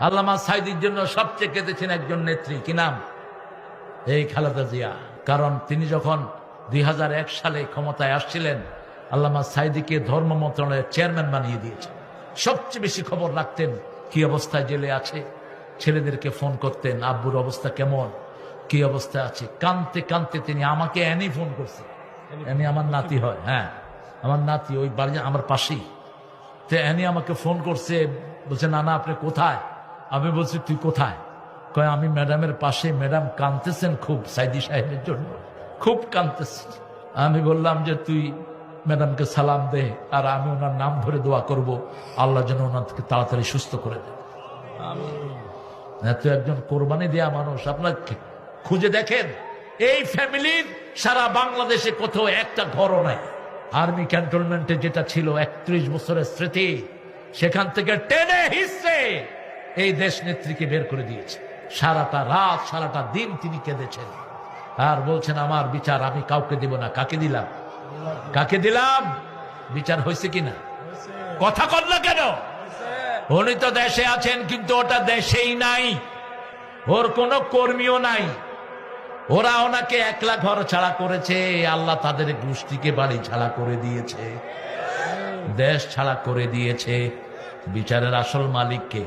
আল্লামা সাঈদীর জন্য সবচেয়ে কেঁদেছেন একজন নেত্রী, কি নাম? এই খালেদা জিয়া। কারণ তিনি যখন 2001 সালে ক্ষমতায় আসছিলেন, আল্লামা সাঈদীকে ধর্ম মন্ত্রণালয়ের চেয়ারম্যান বানিয়ে দিয়েছেন। সবচেয়ে বেশি খবর রাখতেন কি অবস্থায় জেলে আছে, ছেলেদেরকে ফোন করতেন, আব্বুর অবস্থা কেমন, কি অবস্থায় আছে। কানতে কানতে তিনি আমাকে এনি ফোন করছে। এনি আমার নাতি হয়, হ্যাঁ আমার নাতি, ওই বাড়ি আমার পাশেই। তো এনি আমাকে ফোন করছে, বলছে নানা আপনি কোথায়? আমি বলছি তুই কোথায়? কয় আমি ম্যাডামের পাশে, ম্যাডাম কাঁদতেছেন খুব সাঈদী সাহেবের জন্য, খুব কাঁদতেছেন। আমি বললাম যে তুই ম্যাডামকে সালাম দে, আর আমি ওনার নাম ধরে দোয়া করব আল্লাহ যেন ওনাকে তাড়াতাড়ি সুস্থ করে দেন। এত একজন কোরবানি দেয়া মানুষ, আপনার খুঁজে দেখেন এই ফ্যামিলির সারা বাংলাদেশে কোথাও একটা ঘরও নাই। আর্মি ক্যান্টনমেন্টে যেটা ছিল 31 বছরের স্মৃতি, সেখান থেকে টেনে হিসে এই দেশ নেত্রীকে বের করে দিয়েছে। সারাটা রাত সারাটা দিন তিনি কেঁদেছেন আর বলছেন আমার বিচার আমি কাউকে দিব না। কাকে দিলাম? কাকে দিলাম? বিচার হয়েছে কিনা? কথা কর না কেন? উনি তো দেশে আছেন, কিন্তু ওটা দেশেই নাই, ওর কোনো কর্মীও নাই। ওরা ওনাকে একলা ঘর ছাড়া করেছে, আল্লাহ তাদের গোষ্ঠীকে বাড়ি ছাড়া করে দিয়েছে, দেশ ছাড়া করে দিয়েছে। বিচারের আসল মালিককে?